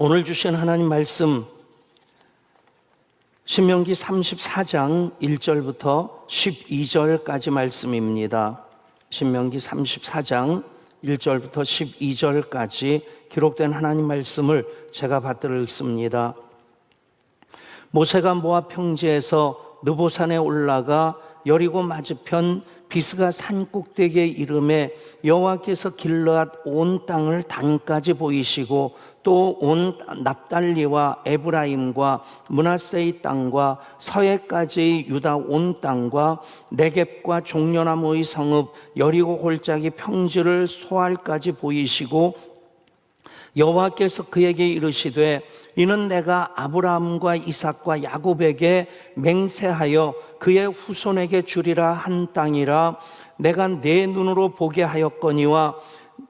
오늘 주신 하나님 말씀 신명기 34장 1절부터 12절까지 말씀입니다. 신명기 34장 1절부터 12절까지 기록된 하나님 말씀을 제가 받들어 읽습니다. 모세가 모압 평지에서 느보산에 올라가 여리고 맞은편 비스가 산 꼭대기에 이르매 여호와께서 길르앗 온 땅을 단까지 보이시고 또 온 납달리와 에브라임과 므낫세의 땅과 서해까지 유다 온 땅과 네겝과 종려나무의 성읍 여리고 골짜기 평지를 소알까지 보이시고 여호와께서 그에게 이르시되 이는 내가 아브라함과 이삭과 야곱에게 맹세하여 그의 후손에게 주리라 한 땅이라. 내가 내 눈으로 보게 하였거니와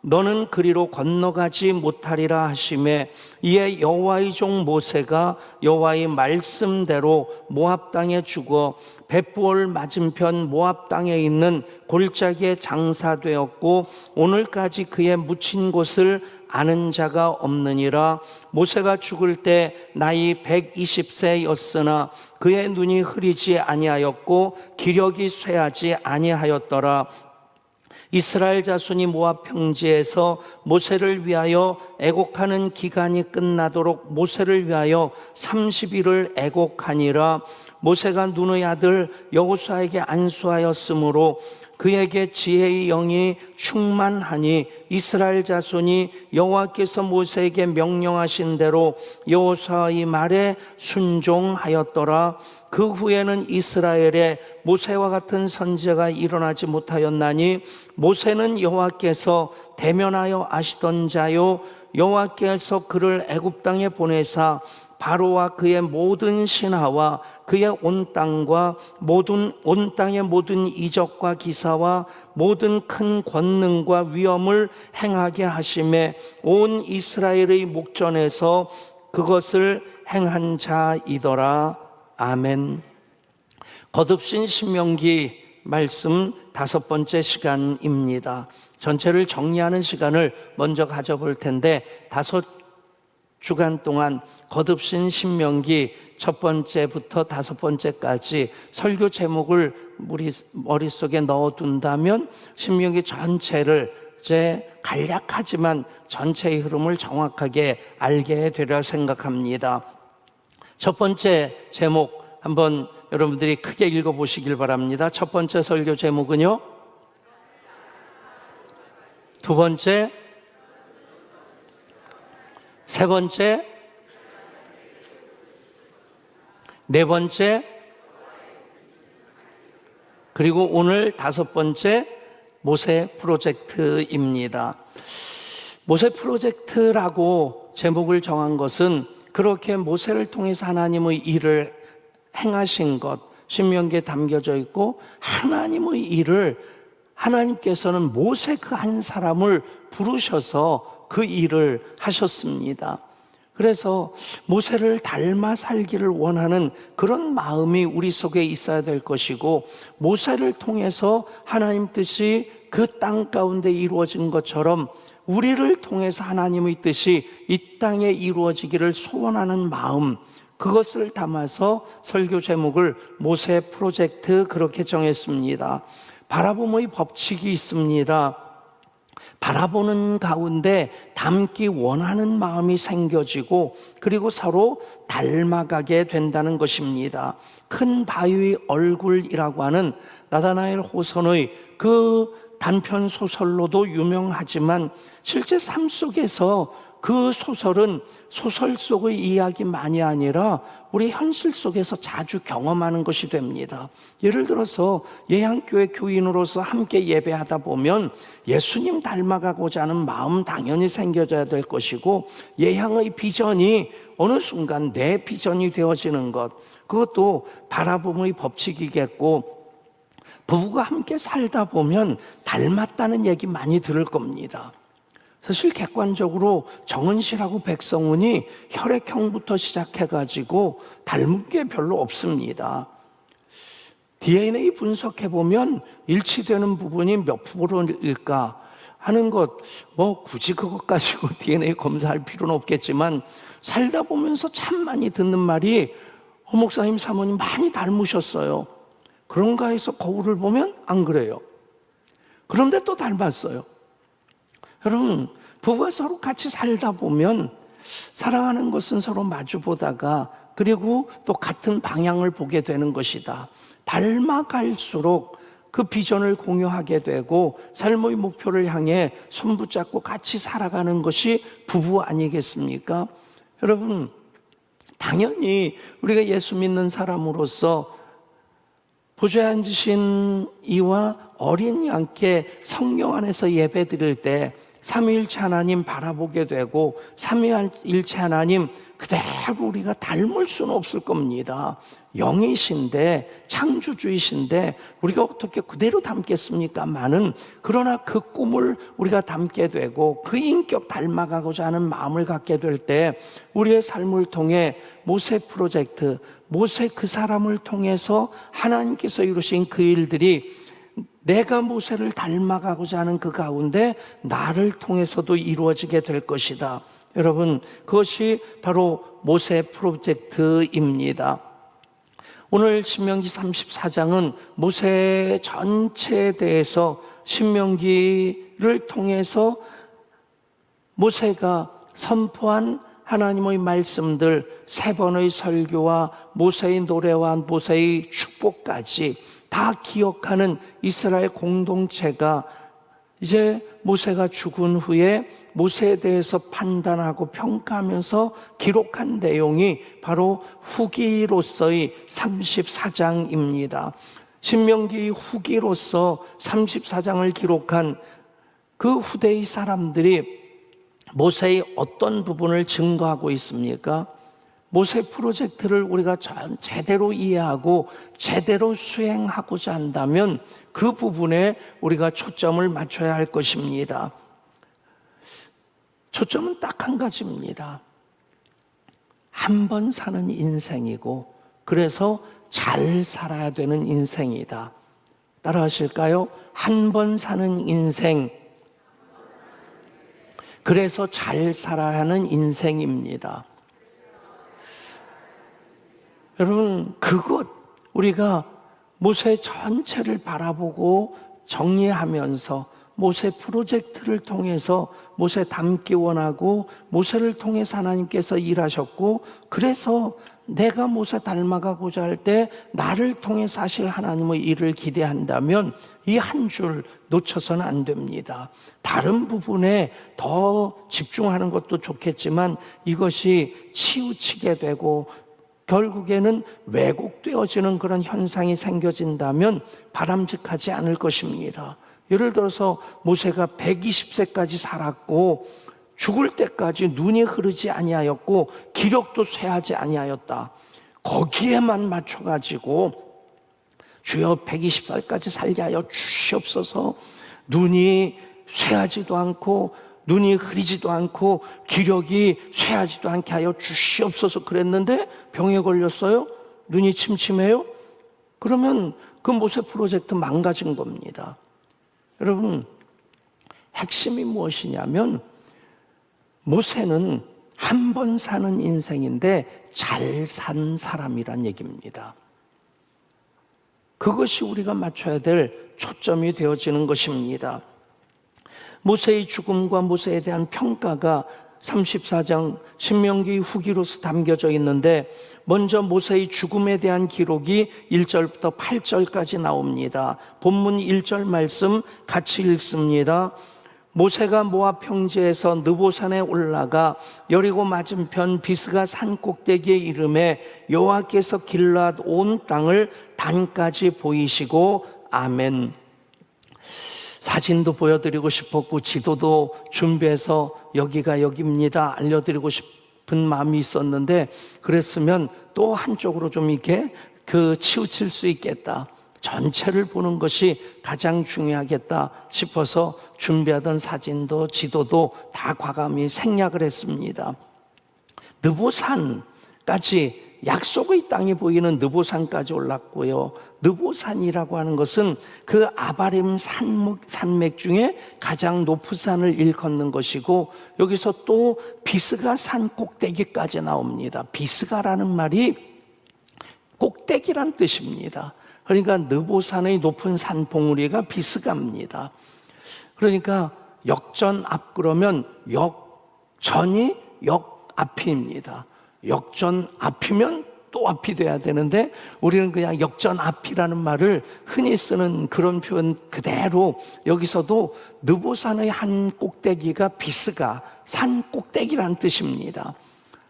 너는 그리로 건너가지 못하리라 하시매 이에 여호와의 종 모세가 여호와의 말씀대로 모압 땅에 죽어 벳부올 맞은편 모압 땅에 있는 골짜기에 장사되었고 오늘까지 그의 묻힌 곳을 아는 자가 없느니라. 모세가 죽을 때 나이 120세였으나 그의 눈이 흐리지 아니하였고 기력이 쇠하지 아니하였더라. 이스라엘 자손이 모압 평지에서 모세를 위하여 애곡하는 기간이 끝나도록 모세를 위하여 30일을 애곡하니라. 모세가 눈의 아들 여호수아에게 안수하였으므로 그에게 지혜의 영이 충만하니 이스라엘 자손이 여호와께서 모세에게 명령하신 대로 여호수아의 말에 순종하였더라. 그 후에는 이스라엘에 모세와 같은 선지자가 일어나지 못하였나니 모세는 여호와께서 대면하여 아시던 자요 여호와께서 그를 애굽 땅에 보내사 바로와 그의 모든 신하와 그의 온 땅과 온 땅의 모든 이적과 기사와 모든 큰 권능과 위엄을 행하게 하심에 온 이스라엘의 목전에서 그것을 행한 자이더라. 아멘. 거듭신 신명기 말씀 5번째 시간입니다. 전체를 정리하는 시간을 먼저 가져볼 텐데 5주간 동안 거듭신 신명기 첫 번째부터 5번째까지 설교 제목을 우리 머릿속에 넣어둔다면 신명기 전체를 이제 간략하지만 전체의 흐름을 정확하게 알게 되리라 생각합니다. 첫 번째 제목 한번 여러분들이 크게 읽어보시길 바랍니다. 첫 번째 설교 제목은요, 두 번째, 세 번째, 네 번째, 그리고 오늘 5번째 모세 프로젝트입니다. 모세 프로젝트라고 제목을 정한 것은 그렇게 모세를 통해서 하나님의 일을 행하신 것, 신명기에 담겨져 있고 하나님의 일을 하나님께서는 모세 그 한 사람을 부르셔서 그 일을 하셨습니다. 그래서 모세를 닮아 살기를 원하는 그런 마음이 우리 속에 있어야 될 것이고 모세를 통해서 하나님 뜻이 그 땅 가운데 이루어진 것처럼 우리를 통해서 하나님의 뜻이 이 땅에 이루어지기를 소원하는 마음, 그것을 담아서 설교 제목을 모세 프로젝트 그렇게 정했습니다. 바라봄의 법칙이 있습니다. 바라보는 가운데 닮기 원하는 마음이 생겨지고 그리고 서로 닮아가게 된다는 것입니다. 큰 바위의 얼굴이라고 하는 나다나엘 호선의 그 단편 소설로도 유명하지만 실제 삶 속에서 그 소설은 소설 속의 이야기만이 아니라 우리 현실 속에서 자주 경험하는 것이 됩니다. 예를 들어서 예향교회 교인으로서 함께 예배하다 보면 예수님 닮아가고자 하는 마음 당연히 생겨져야 될 것이고 예향의 비전이 어느 순간 내 비전이 되어지는 것, 그것도 바라봄의 법칙이겠고 부부가 함께 살다 보면 닮았다는 얘기 많이 들을 겁니다. 사실 객관적으로 정은실하고 백성훈이 혈액형부터 시작해가지고 닮은 게 별로 없습니다. DNA 분석해보면 일치되는 부분이 몇 프로일까? 하는 것, 뭐 굳이 그것 가지고 DNA 검사할 필요는 없겠지만 살다 보면서 참 많이 듣는 말이 목사님 사모님 많이 닮으셨어요. 그런가 해서 거울을 보면 안 그래요. 그런데 또 닮았어요. 여러분, 부부가 서로 같이 살다 보면 사랑하는 것은 서로 마주 보다가 그리고 또 같은 방향을 보게 되는 것이다. 닮아갈수록 그 비전을 공유하게 되고 삶의 목표를 향해 손 붙잡고 같이 살아가는 것이 부부 아니겠습니까? 여러분, 당연히 우리가 예수 믿는 사람으로서 보좌에 앉으신 이와 어린 양께 성령 안에서 예배 드릴 때 삼위일체 하나님 바라보게 되고 삼위일체 하나님 그대로 우리가 닮을 수는 없을 겁니다. 영이신데 창조주이신데 우리가 어떻게 그대로 닮겠습니까만은 그러나 그 꿈을 우리가 담게 되고 그 인격 닮아가고자 하는 마음을 갖게 될 때 우리의 삶을 통해 모세 프로젝트, 모세 그 사람을 통해서 하나님께서 이루신 그 일들이 내가 모세를 닮아가고자 하는 그 가운데 나를 통해서도 이루어지게 될 것이다. 여러분, 그것이 바로 모세 프로젝트입니다. 오늘 신명기 34장은 모세 전체에 대해서 신명기를 통해서 모세가 선포한 하나님의 말씀들, 3번의 설교와 모세의 노래와 모세의 축복까지 다 기억하는 이스라엘 공동체가 이제 모세가 죽은 후에 모세에 대해서 판단하고 평가하면서 기록한 내용이 바로 후기로서의 34장입니다. 신명기 후기로서 34장을 기록한 그 후대의 사람들이 모세의 어떤 부분을 증거하고 있습니까? 모세 프로젝트를 우리가 제대로 이해하고 제대로 수행하고자 한다면 그 부분에 우리가 초점을 맞춰야 할 것입니다. 초점은 딱 한 가지입니다. 한 번 사는 인생이고 그래서 잘 살아야 되는 인생이다. 따라 하실까요? 한 번 사는 인생, 그래서 잘 살아야 하는 인생입니다. 여러분, 그것 우리가 모세 전체를 바라보고 정리하면서 모세 프로젝트를 통해서 모세 닮기 원하고 모세를 통해서 하나님께서 일하셨고 그래서 내가 모세 닮아가고자 할 때 나를 통해 사실 하나님의 일을 기대한다면 이 한 줄 놓쳐서는 안 됩니다. 다른 부분에 더 집중하는 것도 좋겠지만 이것이 치우치게 되고 결국에는 왜곡되어지는 그런 현상이 생겨진다면 바람직하지 않을 것입니다. 예를 들어서 모세가 120세까지 살았고 죽을 때까지 눈이 흐르지 아니하였고 기력도 쇠하지 아니하였다. 거기에만 맞춰가지고 주여 120살까지 살게 하여 주시옵소서. 눈이 쇠하지도 않고 눈이 흐리지도 않고 기력이 쇠하지도 않게 하여 주시옵소서 그랬는데 병에 걸렸어요? 눈이 침침해요? 그러면 그 모세 프로젝트 망가진 겁니다. 여러분, 핵심이 무엇이냐면 모세는 한 번 사는 인생인데 잘 산 사람이란 얘기입니다. 그것이 우리가 맞춰야 될 초점이 되어지는 것입니다. 모세의 죽음과 모세에 대한 평가가 34장 신명기 후기로서 담겨져 있는데 먼저 모세의 죽음에 대한 기록이 1절부터 8절까지 나옵니다. 본문 1절 말씀 같이 읽습니다. 모세가 모압 평지에서 느보산에 올라가 여리고 맞은편 비스가 산 꼭대기에 이르매 여호와께서 길앗 온 땅을 단까지 보이시고 아멘. 사진도 보여드리고 싶었고 지도도 준비해서 여기가 여기입니다 알려드리고 싶은 마음이 있었는데 그랬으면 또 한쪽으로 좀 이렇게 치우칠 수 있겠다. 전체를 보는 것이 가장 중요하겠다 싶어서 준비하던 사진도 지도도 다 과감히 생략을 했습니다. 느보산까지 약속의 땅이 보이는 느보산까지 올랐고요. 느보산이라고 하는 것은 그 아바림 산맥 중에 가장 높은 산을 일컫는 것이고, 여기서 또 비스가 산 꼭대기까지 나옵니다. 비스가라는 말이 꼭대기란 뜻입니다. 그러니까 느보산의 높은 산 봉우리가 비스가입니다. 그러니까 역전 앞 그러면 역전이 역 앞입니다. 역전 앞이면 또 앞이 돼야 되는데, 우리는 그냥 역전 앞이라는 말을 흔히 쓰는 그런 표현 그대로 여기서도 느보산의 한 꼭대기가 비스가 산 꼭대기란 뜻입니다.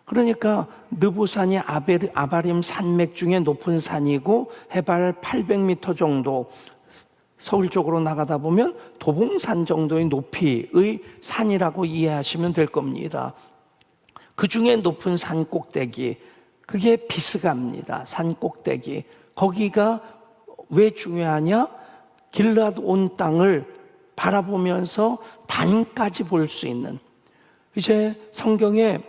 그러니까 느보산이 아바림 산맥 중에 높은 산이고, 해발 800m 정도, 서울 쪽으로 나가다 보면 도봉산 정도의 높이의 산이라고 이해하시면 될 겁니다. 그 중에 높은 산 꼭대기, 그게 비스가입니다. 산 꼭대기. 거기가 왜 중요하냐? 길르앗 온 땅을 바라보면서 단까지 볼 수 있는, 이제 성경에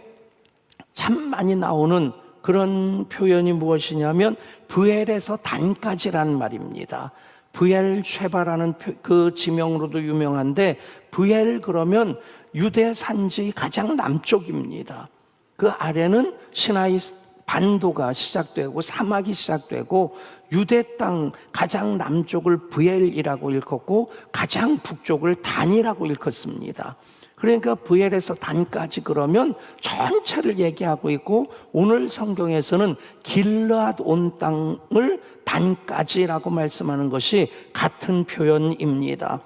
참 많이 나오는 그런 표현이 무엇이냐면 브엘에서 단까지라는 말입니다. 브엘 쉐바라는 그 지명으로도 유명한데, 브엘 그러면 유대 산지 가장 남쪽입니다. 그 아래는 시나이 반도가 시작되고 사막이 시작되고, 유대 땅 가장 남쪽을 브엘이라고 일컫고 가장 북쪽을 단이라고 일컫습니다. 그러니까 브엘에서 단까지 그러면 전체를 얘기하고 있고, 오늘 성경에서는 길르앗 온 땅을 단까지라고 말씀하는 것이 같은 표현입니다.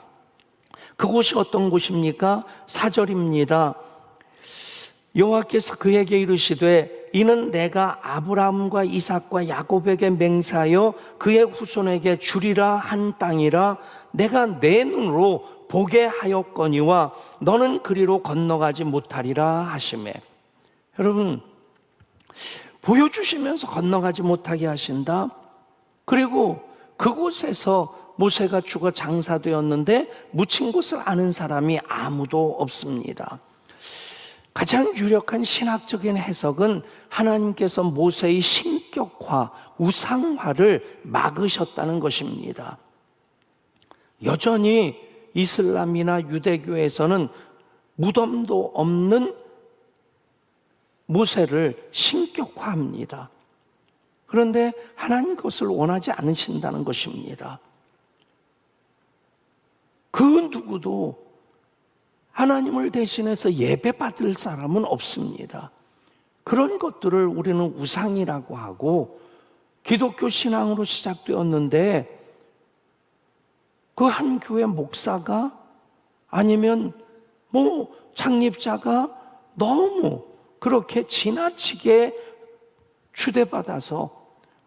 그곳이 어떤 곳입니까? 4절입니다. 여호와께서 그에게 이르시되 이는 내가 아브라함과 이삭과 야곱에게 맹세하여 그의 후손에게 주리라 한 땅이라. 내가 내 눈으로 보게 하였거니와 너는 그리로 건너가지 못하리라 하시매. 여러분, 보여주시면서 건너가지 못하게 하신다. 그리고 그곳에서 모세가 죽어 장사되었는데 묻힌 곳을 아는 사람이 아무도 없습니다. 가장 유력한 신학적인 해석은 하나님께서 모세의 신격화, 우상화를 막으셨다는 것입니다. 여전히 이슬람이나 유대교에서는 무덤도 없는 모세를 신격화합니다. 그런데 하나님 그것을 원하지 않으신다는 것입니다. 그 누구도 하나님을 대신해서 예배받을 사람은 없습니다. 그런 것들을 우리는 우상이라고 하고, 기독교 신앙으로 시작되었는데 그 한 교회 목사가 아니면 창립자가 너무 그렇게 지나치게 추대받아서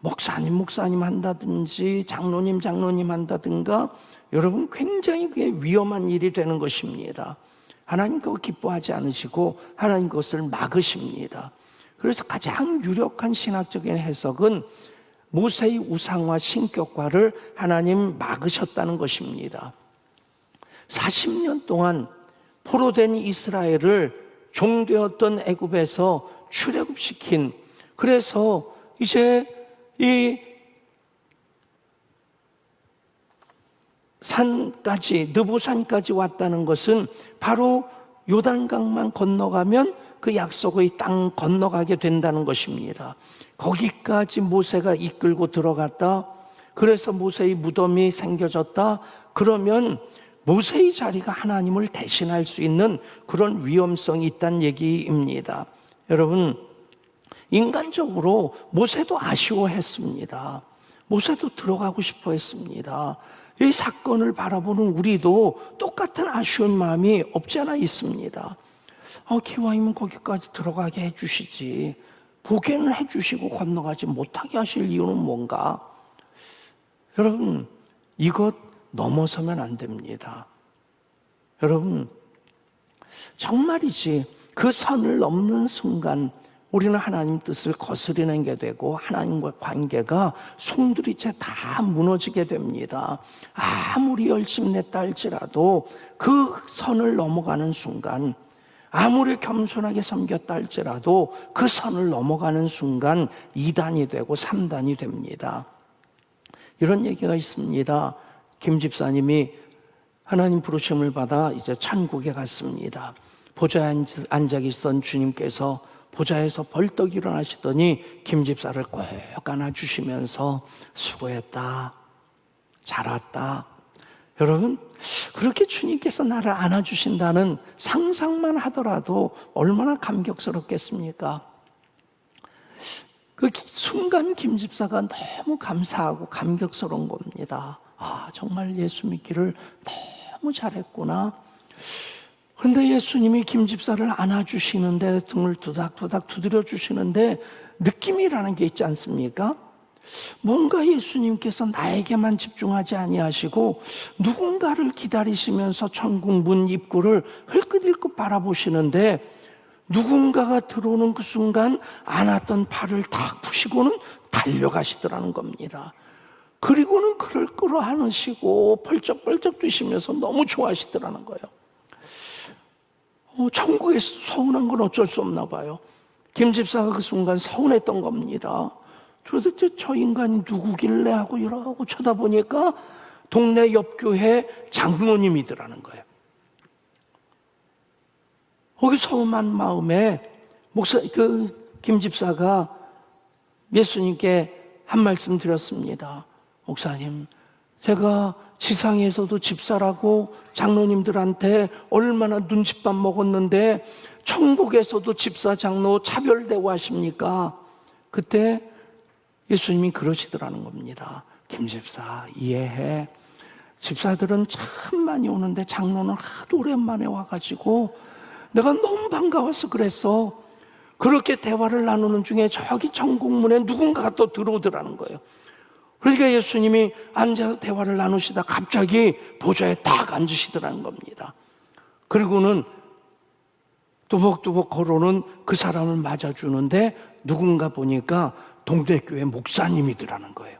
목사님 한다든지 장로님 한다든가, 여러분 굉장히 그게 위험한 일이 되는 것입니다. 하나님 그거 기뻐하지 않으시고 하나님 그것을 막으십니다. 그래서 가장 유력한 신학적인 해석은 모세의 우상화 신격화를 하나님 막으셨다는 것입니다. 40년 동안 포로된 이스라엘을 종되었던 애굽에서 출애굽시킨, 그래서 이제 이 산까지, 느보산까지 왔다는 것은 바로 요단강만 건너가면 그 약속의 땅 건너가게 된다는 것입니다. 거기까지 모세가 이끌고 들어갔다. 그래서 모세의 무덤이 생겨졌다. 그러면 모세의 자리가 하나님을 대신할 수 있는 그런 위험성이 있다는 얘기입니다. 여러분, 인간적으로 모세도 아쉬워했습니다. 모세도 들어가고 싶어 했습니다. 이 사건을 바라보는 우리도 똑같은 아쉬운 마음이 없지 않아 있습니다. 기왕이면 거기까지 들어가게 해주시지, 보게는 해주시고 건너가지 못하게 하실 이유는 뭔가? 여러분, 이것 넘어서면 안 됩니다. 여러분, 정말이지 그 선을 넘는 순간 우리는 하나님 뜻을 거스르는 게 되고 하나님과 관계가 송두리째 다 무너지게 됩니다. 아무리 열심히 냈다 할지라도 그 선을 넘어가는 순간 아무리 겸손하게 섬겼다 할지라도 그 선을 넘어가는 순간 2단이 되고 3단이 됩니다. 이런 얘기가 있습니다. 김 집사님이 하나님 부르심을 받아 이제 천국에 갔습니다. 보좌에 앉아 계시던 주님께서 보좌에서 벌떡 일어나시더니 김 집사를 꼭 안아주시면서 수고했다, 잘 왔다. 여러분, 그렇게 주님께서 나를 안아주신다는 상상만 하더라도 얼마나 감격스럽겠습니까? 그 순간 김 집사가 너무 감사하고 감격스러운 겁니다. 아, 정말 예수 믿기를 너무 잘했구나. 그런데 예수님이 김 집사를 안아주시는데, 등을 두닥두닥 두드려 주시는데 느낌이라는 게 있지 않습니까? 뭔가 예수님께서 나에게만 집중하지 아니하시고 누군가를 기다리시면서 천국 문 입구를 흘끗흘끗 바라보시는데, 누군가가 들어오는 그 순간 안았던 발을 탁 푸시고는 달려가시더라는 겁니다. 그리고는 그를 끌어안으시고 펄쩍펄쩍 뛰시면서 너무 좋아하시더라는 거예요. 천국에서 서운한 건 어쩔 수 없나 봐요. 김 집사가 그 순간 서운했던 겁니다. 도대체 저 인간이 누구길래 하고 이러고 쳐다보니까 동네 옆 교회 장로님이더라는 거예요. 거기 서운한 마음에 김 집사가 예수님께 한 말씀 드렸습니다. 목사님, 제가 지상에서도 집사라고 장로님들한테 얼마나 눈칫밥 먹었는데 천국에서도 집사 장로 차별 대우하십니까? 그때 예수님이 그러시더라는 겁니다. 김 집사, 이해해. 집사들은 참 많이 오는데 장로는 하도 오랜만에 와가지고 내가 너무 반가워서 그랬어. 그렇게 대화를 나누는 중에 저기 천국문에 누군가가 또 들어오더라는 거예요. 그러니까 예수님이 앉아서 대화를 나누시다 갑자기 보좌에 딱 앉으시더라는 겁니다. 그리고는 뚜벅뚜벅 걸어오는 그 사람을 맞아주는데 누군가 보니까 동대교회 목사님이더라는 거예요.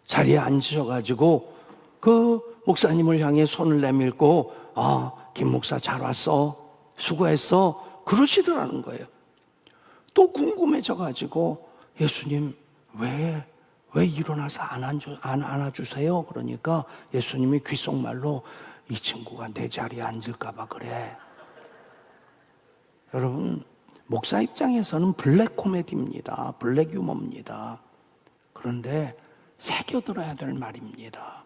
자리에 앉으셔가지고 그 목사님을 향해 손을 내밀고 김 목사 잘 왔어, 수고했어, 그러시더라는 거예요. 또 궁금해져가지고 예수님 왜 일어나서 안아주세요? 그러니까 예수님이 귓속말로 이 친구가 내 자리에 앉을까 봐 그래. 여러분, 목사 입장에서는 블랙 코미디입니다. 블랙 유머입니다. 그런데 새겨들어야 될 말입니다.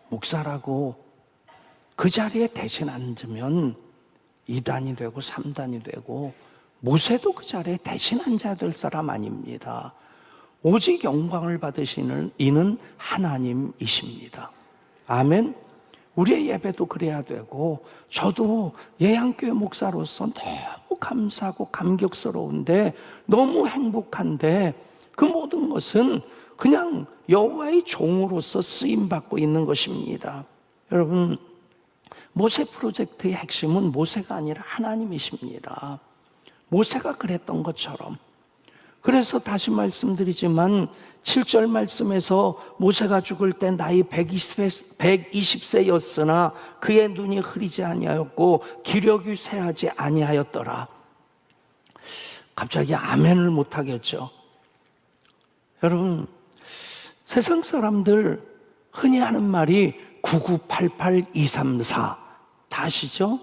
목사라고 그 자리에 대신 앉으면 2단이 되고 3단이 되고, 모세도 그 자리에 대신 앉아야 될 사람 아닙니다. 오직 영광을 받으시는 이는 하나님이십니다. 아멘. 우리의 예배도 그래야 되고, 저도 예양교회 목사로서 너무 감사하고 감격스러운데, 너무 행복한데, 그 모든 것은 그냥 여호와의 종으로서 쓰임받고 있는 것입니다. 여러분, 모세 프로젝트의 핵심은 모세가 아니라 하나님이십니다. 모세가 그랬던 것처럼. 그래서 다시 말씀드리지만 7절 말씀에서 모세가 죽을 때 나이 120세였으나 그의 눈이 흐리지 아니하였고 기력이 쇠하지 아니하였더라. 갑자기 아멘을 못하겠죠. 여러분, 세상 사람들 흔히 하는 말이 9988234 다 아시죠?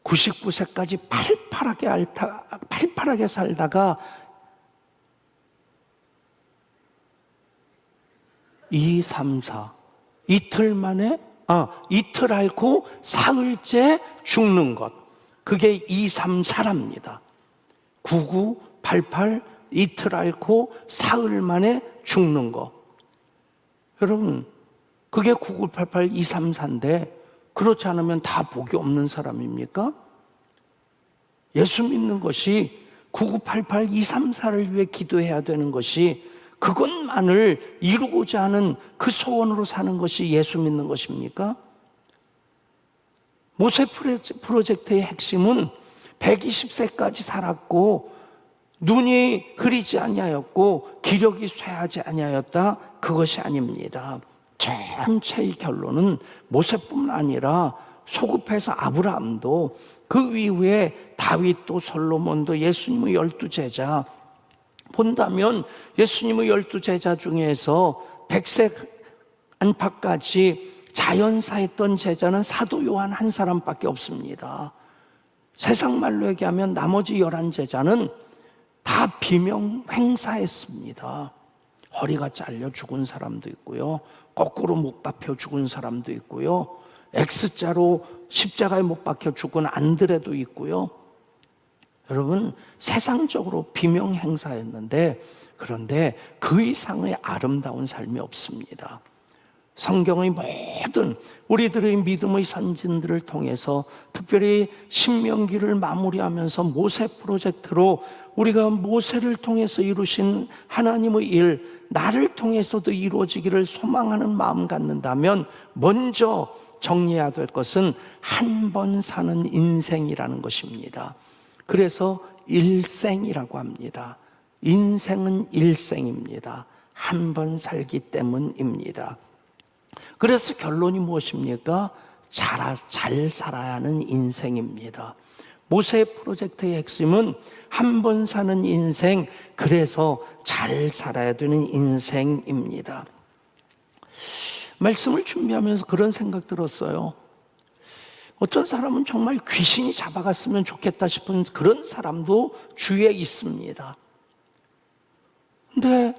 99세까지 팔팔하게 살다가 234 이틀 앓고 사흘째 죽는 것, 그게 234랍니다. 9988 이틀 앓고 사흘 만에 죽는 것. 여러분, 그게 9988 234인데 그렇지 않으면 다 복이 없는 사람입니까? 예수 믿는 것이 9988 234를 위해 기도해야 되는 것이, 그것만을 이루고자 하는 그 소원으로 사는 것이 예수 믿는 것입니까? 모세 프로젝트의 핵심은 120세까지 살았고 눈이 흐리지 아니하였고 기력이 쇠하지 아니하였다, 그것이 아닙니다. 전체의 결론은 모세뿐만 아니라 소급해서 아브라함도 그 이후에 다윗도 솔로몬도 예수님의 12제자 본다면 예수님의 12제자 중에서 백색 안팎까지 자연사했던 제자는 사도 요한 한 사람밖에 없습니다. 세상 말로 얘기하면 나머지 11제자는 다 비명 행사했습니다. 허리가 잘려 죽은 사람도 있고요, 거꾸로 못 박혀 죽은 사람도 있고요, X자로 십자가에 못 박혀 죽은 안드레도 있고요. 여러분, 세상적으로 비명 행사했는데, 그런데 그 이상의 아름다운 삶이 없습니다. 성경의 모든 우리들의 믿음의 선진들을 통해서, 특별히 신명기를 마무리하면서 모세 프로젝트로 우리가 모세를 통해서 이루신 하나님의 일, 나를 통해서도 이루어지기를 소망하는 마음 갖는다면 먼저 정리해야 될 것은 한 번 사는 인생이라는 것입니다. 그래서 일생이라고 합니다. 인생은 일생입니다. 한 번 살기 때문입니다. 그래서 결론이 무엇입니까? 잘 살아야 하는 인생입니다. 모세 프로젝트의 핵심은 한 번 사는 인생, 그래서 잘 살아야 되는 인생입니다. 말씀을 준비하면서 그런 생각 들었어요. 어떤 사람은 정말 귀신이 잡아갔으면 좋겠다 싶은 그런 사람도 주위에 있습니다. 근데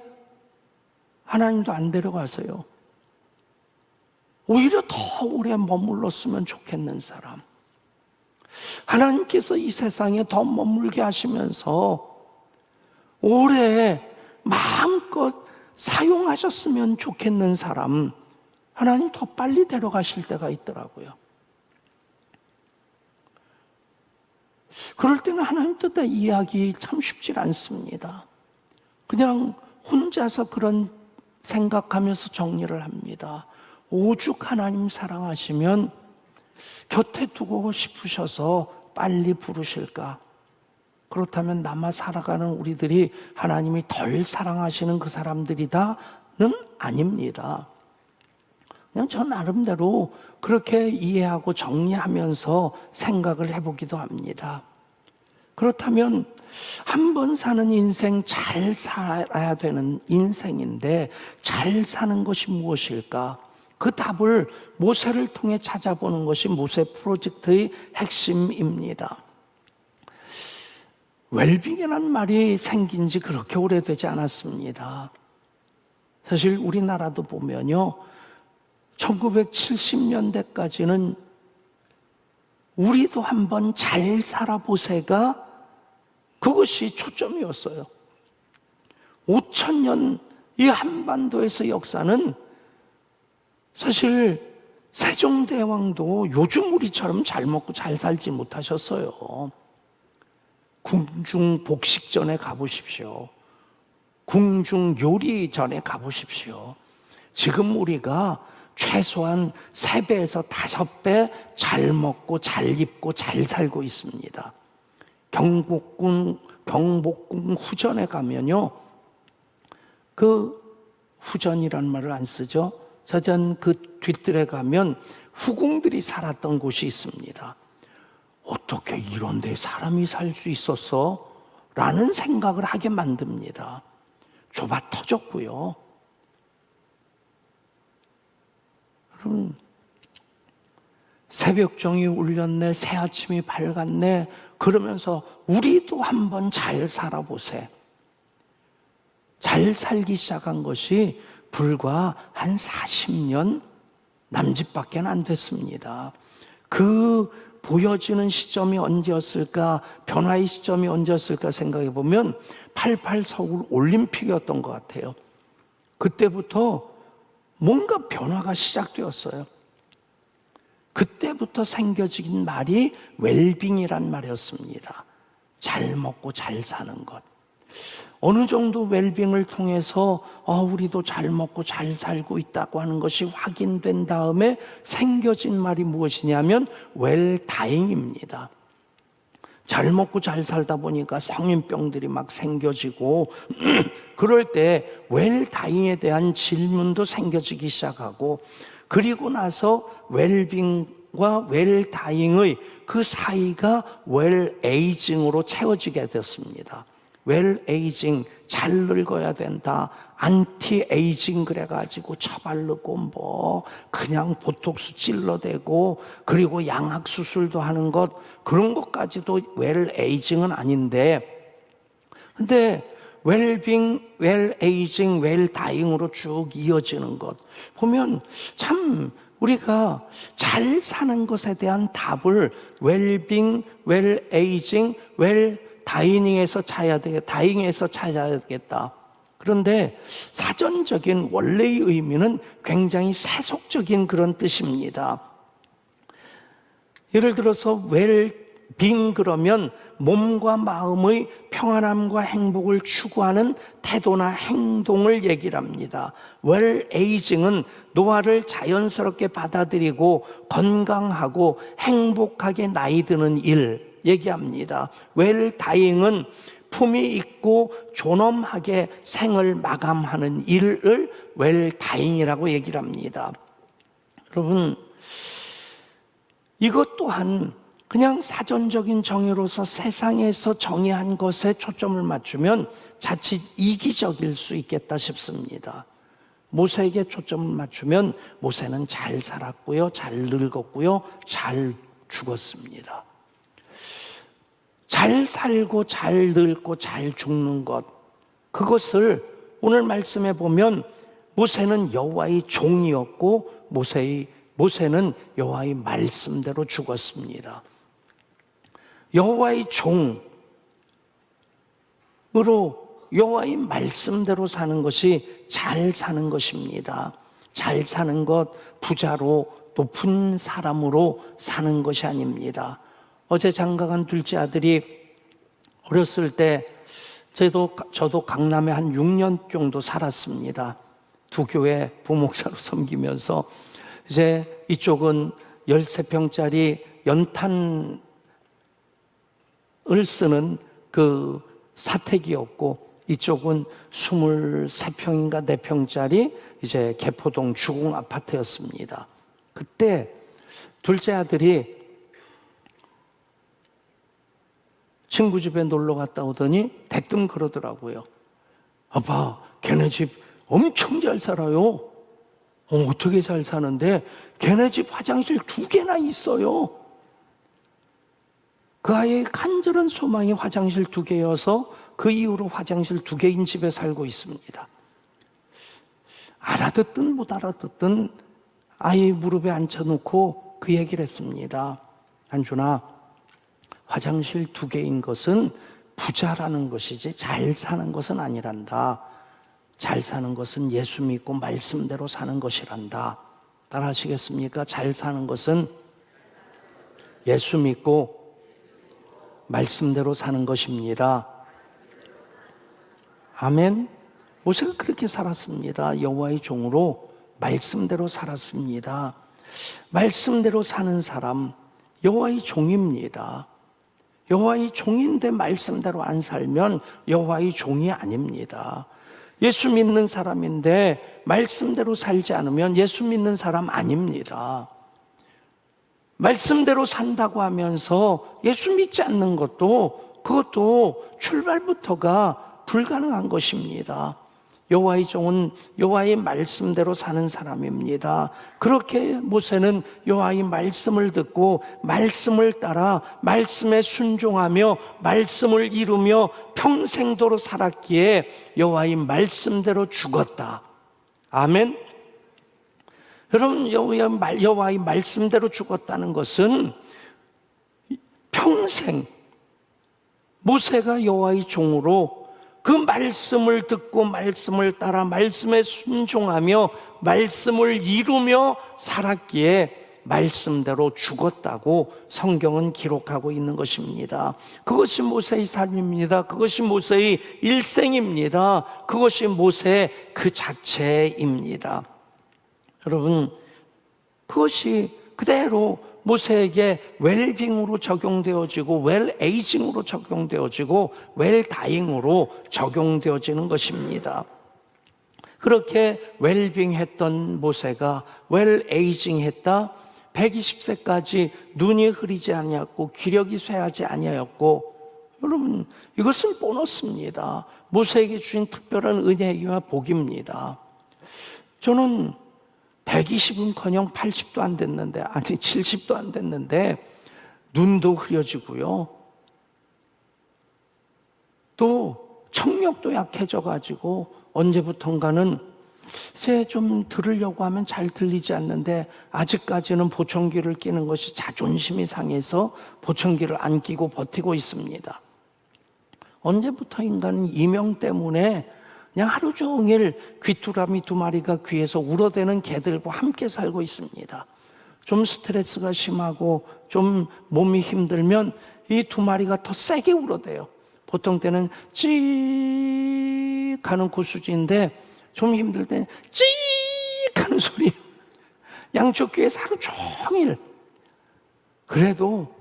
하나님도 안 데려가세요. 오히려 더 오래 머물렀으면 좋겠는 사람, 하나님께서 이 세상에 더 머물게 하시면서 오래 마음껏 사용하셨으면 좋겠는 사람, 하나님 더 빨리 데려가실 때가 있더라고요. 그럴 때는 하나님 뜻에 이해하기 참 쉽지 않습니다. 그냥 혼자서 그런 생각하면서 정리를 합니다. 오죽 하나님 사랑하시면 곁에 두고 싶으셔서 빨리 부르실까? 그렇다면 남아 살아가는 우리들이 하나님이 덜 사랑하시는 그 사람들이다는 아닙니다. 그냥 저 나름대로 그렇게 이해하고 정리하면서 생각을 해보기도 합니다. 그렇다면 한 번 사는 인생, 잘 살아야 되는 인생인데 잘 사는 것이 무엇일까? 그 답을 모세를 통해 찾아보는 것이 모세 프로젝트의 핵심입니다. 웰빙이라는 말이 생긴 지 그렇게 오래되지 않았습니다. 사실 우리나라도 보면요, 1970년대까지는 우리도 한번 잘 살아보세가 그것이 초점이었어요. 5,000년 이 한반도에서 역사는 사실 세종대왕도 요즘 우리처럼 잘 먹고 잘 살지 못하셨어요. 궁중복식전에 가보십시오. 궁중요리전에 가보십시오. 지금 우리가 최소한 3배에서 5배 잘 먹고 잘 입고 잘 살고 있습니다. 경복궁 후전에 가면요, 그 후전이라는 말을 안 쓰죠. 저전 그 뒤뜰에 가면 후궁들이 살았던 곳이 있습니다. 어떻게 이런 데 사람이 살 수 있었어? 라는 생각을 하게 만듭니다. 좁아 터졌고요. 여러분, 새벽종이 울렸네, 새아침이 밝았네, 그러면서 우리도 한번 잘 살아보세. 잘 살기 시작한 것이 불과 한 40년 남짓밖에 안 됐습니다. 그 보여지는 시점이 언제였을까, 변화의 시점이 언제였을까 생각해 보면 88 서울 올림픽이었던 것 같아요. 그때부터 뭔가 변화가 시작되었어요. 그때부터 생겨진 말이 웰빙이란 말이었습니다. 잘 먹고 잘 사는 것. 어느 정도 웰빙을 통해서 우리도 잘 먹고 잘 살고 있다고 하는 것이 확인된 다음에 생겨진 말이 무엇이냐면 웰다잉입니다. 잘 먹고 잘 살다 보니까 성인병들이 막 생겨지고 그럴 때 웰다잉에 대한 질문도 생겨지기 시작하고, 그리고 나서 웰빙 웰빙과 웰다잉의 그 사이가 웰에이징으로 채워지게 됐습니다. 웰에이징, 잘 늙어야 된다. 안티에이징 그래가지고 처바르고 뭐 그냥 보톡스 찔러대고 그리고 양악 수술도 하는 것, 그런 것까지도 웰에이징은 아닌데, 근데 웰빙, 웰에이징, 웰다잉으로 쭉 이어지는 것 보면 참 우리가 잘 사는 것에 대한 답을 웰빙, 웰에이징, 웰다잉에서 찾아야 되겠다. 다잉에서 찾아야 되겠다. 그런데 사전적인 원래의 의미는 굉장히 세속적인 그런 뜻입니다. 예를 들어서 웰빙 그러면 몸과 마음의 평안함과 행복을 추구하는 태도나 행동을 얘기를 합니다. 웰에이징은 노화를 자연스럽게 받아들이고 건강하고 행복하게 나이 드는 일 얘기합니다. 웰다잉은 품위 있고 존엄하게 생을 마감하는 일을 웰다잉이라고 얘기를 합니다. 여러분, 이것 또한 그냥 사전적인 정의로서 세상에서 정의한 것에 초점을 맞추면 자칫 이기적일 수 있겠다 싶습니다. 모세에게 초점을 맞추면 모세는 잘 살았고요, 잘 늙었고요, 잘 죽었습니다. 잘 살고 잘 늙고 잘 죽는 것, 그것을 오늘 말씀에 보면 모세는 여호와의 종이었고 모세는 여호와의 말씀대로 죽었습니다. 여호와의 종으로 여호와의 말씀대로 사는 것이 잘 사는 것입니다. 잘 사는 것, 부자로 높은 사람으로 사는 것이 아닙니다. 어제 장가간 둘째 아들이 어렸을 때 저도 강남에 한 6년 정도 살았습니다. 두 교회 부목사로 섬기면서 이제 이쪽은 13평짜리 연탄을 쓰는 그 사택이었고 이쪽은 23평인가 4평짜리 이제 개포동 주공 아파트였습니다. 그때 둘째 아들이 친구 집에 놀러 갔다 오더니 대뜸 그러더라고요. 아빠, 걔네 집 엄청 잘 살아요. 어떻게 잘 사는데 걔네 집 화장실 2개나 있어요. 그 아이의 간절한 소망이 화장실 2개여서 그 이후로 화장실 2개인 집에 살고 있습니다. 알아듣든 못 알아듣든 아이 무릎에 앉혀놓고 그 얘기를 했습니다. 한준아, 화장실 2개인 것은 부자라는 것이지 잘 사는 것은 아니란다. 잘 사는 것은 예수 믿고 말씀대로 사는 것이란다. 따라 하시겠습니까? 잘 사는 것은 예수 믿고 말씀대로 사는 것입니다. 아멘. 모세가 그렇게 살았습니다. 여호와의 종으로 말씀대로 살았습니다. 말씀대로 사는 사람, 여호와의 종입니다. 여호와의 종인데 말씀대로 안 살면 여호와의 종이 아닙니다. 예수 믿는 사람인데 말씀대로 살지 않으면 예수 믿는 사람 아닙니다. 말씀대로 산다고 하면서 예수 믿지 않는 것도 그것도 출발부터가 불가능한 것입니다. 여호와의 종은 여호와의 말씀대로 사는 사람입니다. 그렇게 모세는 여호와의 말씀을 듣고 말씀을 따라 말씀에 순종하며 말씀을 이루며 평생도록 살았기에 여호와의 말씀대로 죽었다. 아멘. 여러분, 여호와의 말씀대로 죽었다는 것은 평생 모세가 여호와의 종으로 그 말씀을 듣고 말씀을 따라 말씀에 순종하며 말씀을 이루며 살았기에 말씀대로 죽었다고 성경은 기록하고 있는 것입니다. 그것이 모세의 삶입니다. 그것이 모세의 일생입니다. 그것이 모세 그 자체입니다. 여러분, 그것이 그대로 모세에게 웰빙으로 적용되어지고 웰에이징으로 적용되어지고 웰다잉으로 적용되어지는 것입니다. 그렇게 웰빙했던 모세가 웰에이징했다. 120세까지 눈이 흐리지 아니하였고 기력이 쇠하지 아니하였고. 여러분, 이것은 보너스입니다. 모세에게 주신 특별한 은혜이와 복입니다. 저는 120은커녕 80도 안 됐는데, 아니 70도 안 됐는데 눈도 흐려지고요, 또 청력도 약해져가지고 언제부턴가는 이제 좀 들으려고 하면 잘 들리지 않는데, 아직까지는 보청기를 끼는 것이 자존심이 상해서 보청기를 안 끼고 버티고 있습니다. 언제부터인가는 이명 때문에 그냥 하루 종일 귀뚜라미 2마리가 귀에서 울어대는 개들과 함께 살고 있습니다. 좀 스트레스가 심하고 좀 몸이 힘들면 이 2마리가 더 세게 울어대요. 보통 때는 찌익 하는 그 수준인데 좀 힘들 때는 찌익 하는 소리. 양쪽 귀에서 하루 종일. 그래도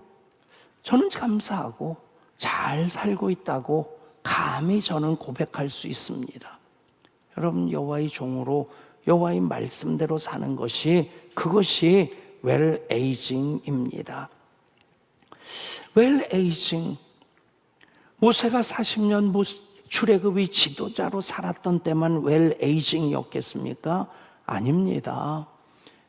저는 감사하고 잘 살고 있다고 감히 저는 고백할 수 있습니다. 여러분, 여호와의 종으로 여호와의 말씀대로 사는 것이, 그것이 웰에이징입니다. 웰에이징. 모세가 40년 출애굽의 지도자로 살았던 때만 웰에이징이었겠습니까? 아닙니다.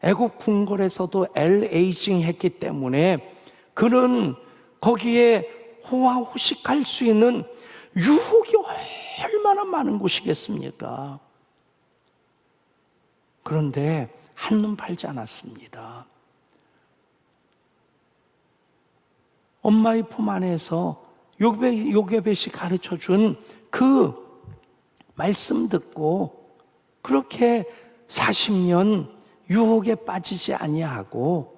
애굽 궁궐에서도 엘에이징 했기 때문에 그는 거기에 호화호식할 수 있는 유혹이 얼마나 많은 곳이겠습니까? 그런데 한눈 팔지 않았습니다. 엄마의 품 안에서 요게벳이 가르쳐준 그 말씀 듣고 그렇게 40년 유혹에 빠지지 아니하고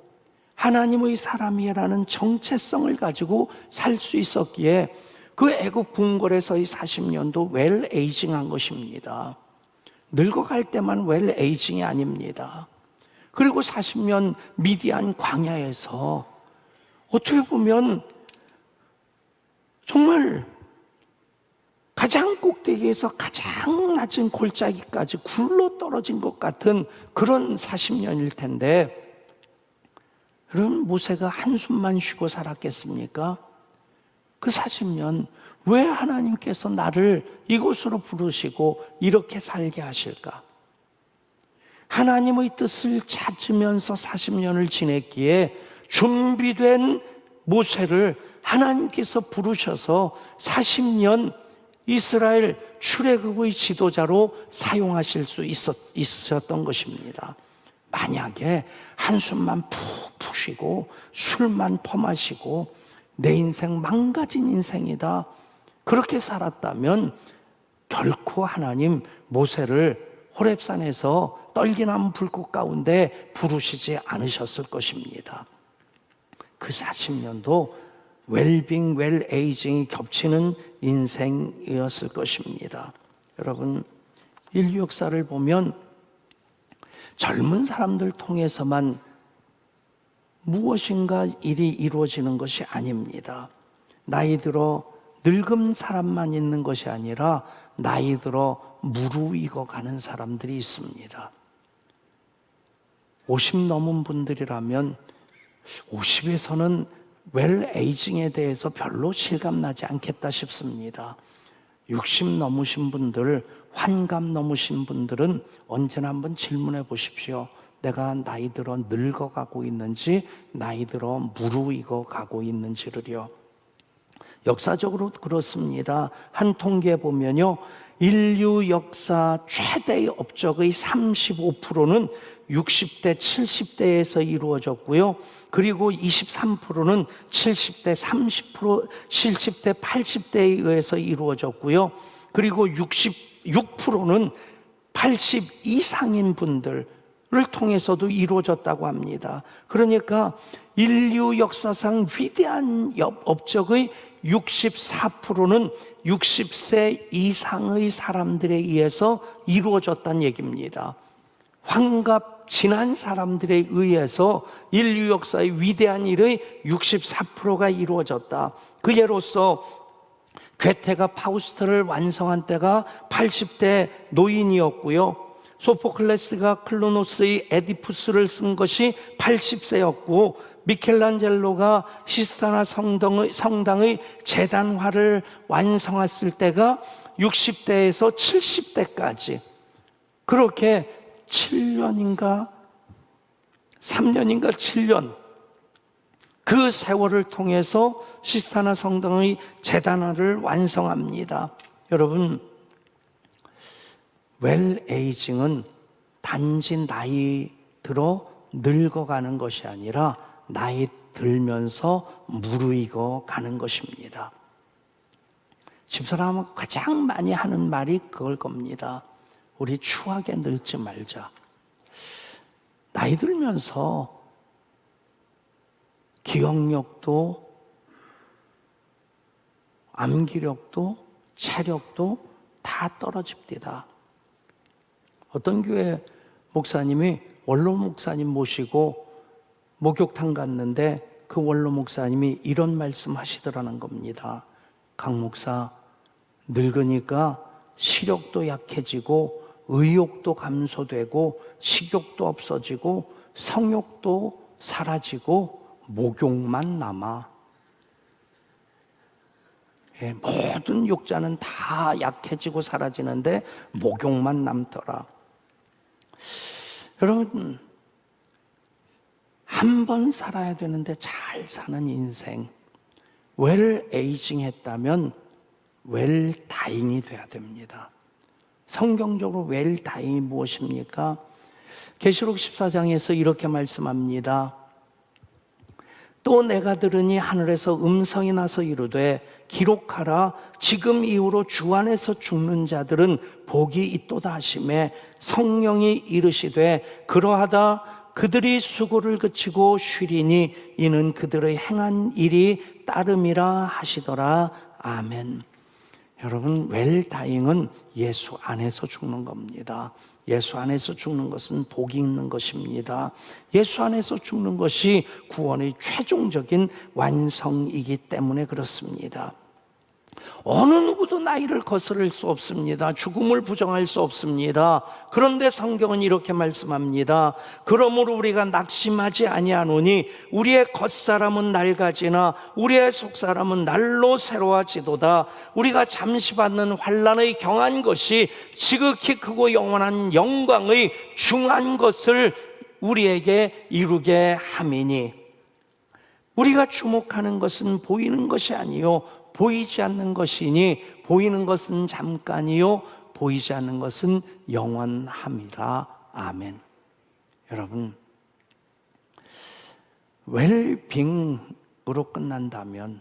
하나님의 사람이라는 정체성을 가지고 살 수 있었기에 그 애굽 궁궐에서의 40년도 웰에이징한 것입니다. 늙어갈 때만 웰에이징이 아닙니다. 그리고 40년 미디안 광야에서 어떻게 보면 정말 가장 꼭대기에서 가장 낮은 골짜기까지 굴러 떨어진 것 같은 그런 40년일 텐데, 여러분, 모세가 한숨만 쉬고 살았겠습니까? 그 40년 왜 하나님께서 나를 이곳으로 부르시고 이렇게 살게 하실까? 하나님의 뜻을 찾으면서 40년을 지냈기에 준비된 모세를 하나님께서 부르셔서 40년 이스라엘 출애굽의 지도자로 사용하실 수 있었던 것입니다. 만약에 한숨만 푹 쉬고 술만 퍼마시고 내 인생 망가진 인생이다, 그렇게 살았다면 결코 하나님 모세를 호렙산에서 떨기나무 불꽃 가운데 부르시지 않으셨을 것입니다. 그 40년도 웰빙, 웰에이징이 겹치는 인생이었을 것입니다. 여러분, 인류 역사를 보면 젊은 사람들 통해서만 무엇인가 일이 이루어지는 것이 아닙니다. 나이 들어 늙은 사람만 있는 것이 아니라 나이 들어 무르익어 가는 사람들이 있습니다. 50 넘은 분들이라면 50에서는 웰에이징에 대해서 별로 실감나지 않겠다 싶습니다. 60 넘으신 분들, 환갑 넘으신 분들은 언제나 한번 질문해 보십시오. 내가 나이 들어 늙어가고 있는지, 나이 들어 무르익어 가고 있는지를요. 역사적으로 그렇습니다. 한 통계에 보면요, 인류 역사 최대의 업적의 35%는 60대, 70대에서 이루어졌고요. 그리고 23%는 70대, 30%, 70대, 80대에 의해서 이루어졌고요. 그리고 66%는 80 이상인 분들을 통해서도 이루어졌다고 합니다. 그러니까 인류 역사상 위대한 업적의 64%는 60세 이상의 사람들에 의해서 이루어졌다는 얘기입니다. 환갑 지난 사람들에 의해서 인류 역사의 위대한 일의 64%가 이루어졌다. 그 예로서 괴테가 파우스트를 완성한 때가 80대 노인이었고요. 소포클레스가 클로노스의 에디푸스를 쓴 것이 80세였고 미켈란젤로가 시스타나 성당의 재단화를 완성했을 때가 60대에서 70대까지 그렇게 7년인가 3년인가 7년 그 세월을 통해서 시스타나 성당의 재단화를 완성합니다. 여러분, 웰에이징은 단지 나이 들어 늙어가는 것이 아니라 나이 들면서 무르익어 가는 것입니다. 집사람은 가장 많이 하는 말이 그걸 겁니다. 우리 추하게 늙지 말자. 나이 들면서 기억력도 암기력도 체력도 다 떨어집니다. 어떤 교회 목사님이 원로 목사님 모시고 목욕탕 갔는데 그 원로 목사님이 이런 말씀 하시더라는 겁니다. 강 목사, 늙으니까 시력도 약해지고 의욕도 감소되고 식욕도 없어지고 성욕도 사라지고 목욕만 남아. 모든 욕자는 다 약해지고 사라지는데 목욕만 남더라. 여러분, 한 번 살아야 되는데 잘 사는 인생, 웰에이징 했다면 웰다잉이 돼야 됩니다. 성경적으로 웰다잉이 무엇입니까? 계시록 14장에서 이렇게 말씀합니다. 또 내가 들으니 하늘에서 음성이 나서 이르되 기록하라. 지금 이후로 주 안에서 죽는 자들은 복이 있도다 하시매 성령이 이르시되 그러하다. 그들이 수고를 그치고 쉬리니 이는 그들의 행한 일이 따름이라 하시더라. 아멘. 여러분, 웰다잉은 예수 안에서 죽는 겁니다. 예수 안에서 죽는 것은 복이 있는 것입니다. 예수 안에서 죽는 것이 구원의 최종적인 완성이기 때문에 그렇습니다. 어느 누구도 나이를 거스를 수 없습니다. 죽음을 부정할 수 없습니다. 그런데 성경은 이렇게 말씀합니다. 그러므로 우리가 낙심하지 아니하노니 우리의 겉사람은 낡아지나 우리의 속사람은 날로 새로워지도다. 우리가 잠시 받는 환난의 경한 것이 지극히 크고 영원한 영광의 중한 것을 우리에게 이루게 함이니. 우리가 주목하는 것은 보이는 것이 아니요 보이지 않는 것이니 보이는 것은 잠깐이요 보이지 않는 것은 영원함이라. 아멘. 여러분, 웰빙으로 끝난다면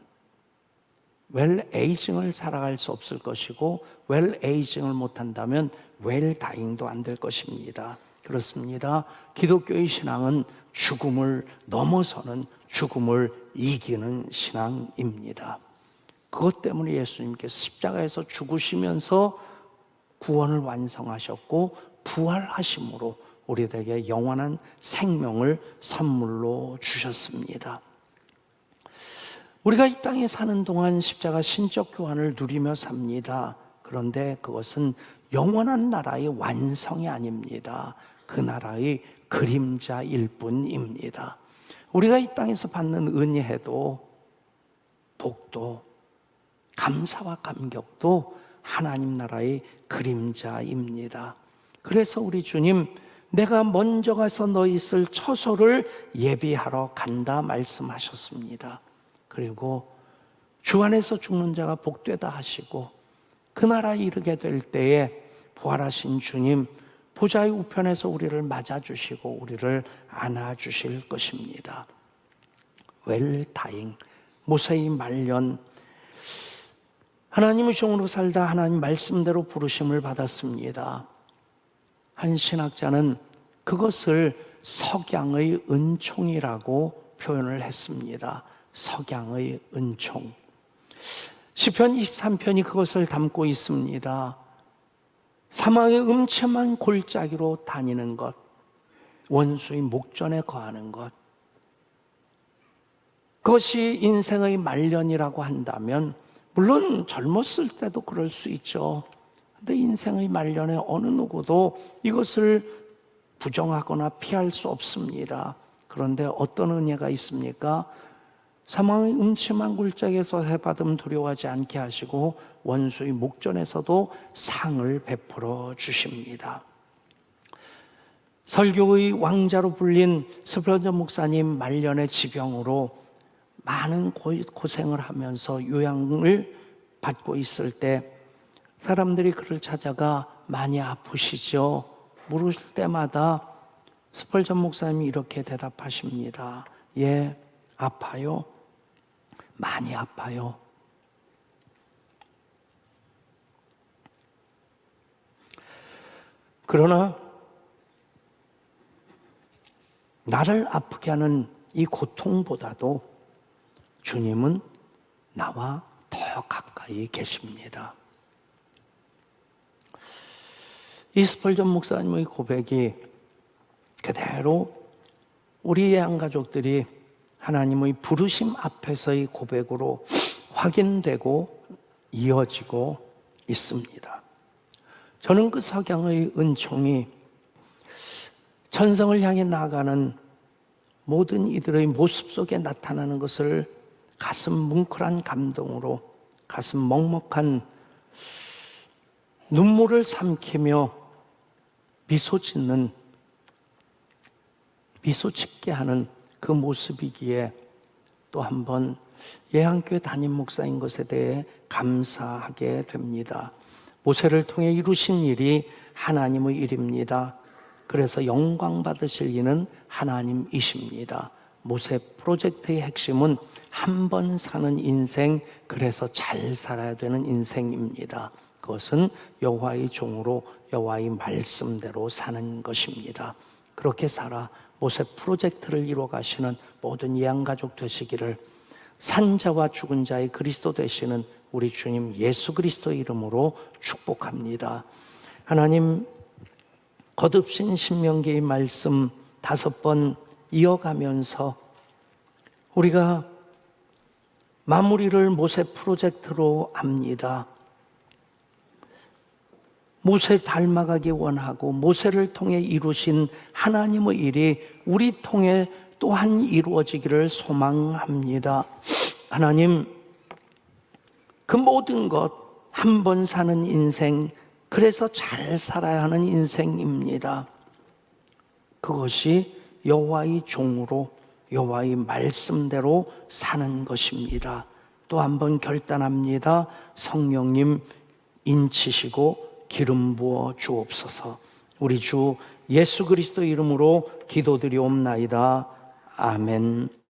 웰에이징을 살아갈 수 없을 것이고 웰에이징을 못한다면 웰다잉도 안 될 것입니다. 그렇습니다. 기독교의 신앙은 죽음을 넘어서는 죽음을 이기는 신앙입니다. 그것 때문에 예수님께서 십자가에서 죽으시면서 구원을 완성하셨고 부활하심으로 우리에게 영원한 생명을 선물로 주셨습니다. 우리가 이 땅에 사는 동안 십자가 신적 교환을 누리며 삽니다. 그런데 그것은 영원한 나라의 완성이 아닙니다. 그 나라의 그림자일 뿐입니다. 우리가 이 땅에서 받는 은혜도 복도 감사와 감격도 하나님 나라의 그림자입니다. 그래서 우리 주님, 내가 먼저 가서 너희 있을 처소를 예비하러 간다 말씀하셨습니다. 그리고 주 안에서 죽는 자가 복되다 하시고 그 나라에 이르게 될 때에 부활하신 주님 보좌의 우편에서 우리를 맞아주시고 우리를 안아주실 것입니다. 웰다잉, 모세의 말년, 하나님의 종으로 살다 하나님 말씀대로 부르심을 받았습니다. 한 신학자는 그것을 석양의 은총이라고 표현을 했습니다. 석양의 은총. 시편 23편이 그것을 담고 있습니다. 사망의 음침한 골짜기로 다니는 것, 원수의 목전에 거하는 것, 그것이 인생의 말년이라고 한다면 물론 젊었을 때도 그럴 수 있죠. 근데 인생의 말년에 어느 누구도 이것을 부정하거나 피할 수 없습니다. 그런데 어떤 은혜가 있습니까? 사망의 음침한 굴짝에서 해받음 두려워하지 않게 하시고 원수의 목전에서도 상을 베풀어 주십니다. 설교의 왕자로 불린 스펄전 목사님 말년의 지병으로 많은 고생을 하면서 요양을 받고 있을 때 사람들이 그를 찾아가 많이 아프시죠? 물으실 때마다 스펄전 목사님이 이렇게 대답하십니다. 예, 아파요. 많이 아파요. 그러나 나를 아프게 하는 이 고통보다도 주님은 나와 더 가까이 계십니다. 이 스펄전 목사님의 고백이 그대로 우리 예언가족들이 하나님의 부르심 앞에서의 고백으로 확인되고 이어지고 있습니다. 저는 그 석양의 은총이 천성을 향해 나아가는 모든 이들의 모습 속에 나타나는 것을 가슴 뭉클한 감동으로, 가슴 먹먹한 눈물을 삼키며 미소 짓게 하는 그 모습이기에 또 한 번 예한교회 담임 목사인 것에 대해 감사하게 됩니다. 모세를 통해 이루신 일이 하나님의 일입니다. 그래서 영광 받으실 이는 하나님이십니다. 모세 프로젝트의 핵심은 한 번 사는 인생, 그래서 잘 살아야 되는 인생입니다. 그것은 여호와의 종으로 여호와의 말씀대로 사는 것입니다. 그렇게 살아 모세 프로젝트를 이루어 가시는 모든 예언가족 되시기를, 산자와 죽은 자의 그리스도 되시는 우리 주님 예수 그리스도의 이름으로 축복합니다. 하나님, 거듭신 신명기의 말씀 5번 이어가면서 우리가 마무리를 모세 프로젝트로 합니다. 모세 닮아가기 원하고 모세를 통해 이루신 하나님의 일이 우리 통해 또한 이루어지기를 소망합니다. 하나님, 그 모든 것, 한 번 사는 인생, 그래서 잘 살아야 하는 인생입니다. 그것이 여호와의 종으로 여호와의 말씀대로 사는 것입니다. 또 한 번 결단합니다. 성령님 인치시고 기름 부어 주옵소서. 우리 주 예수 그리스도 이름으로 기도드리옵나이다. 아멘.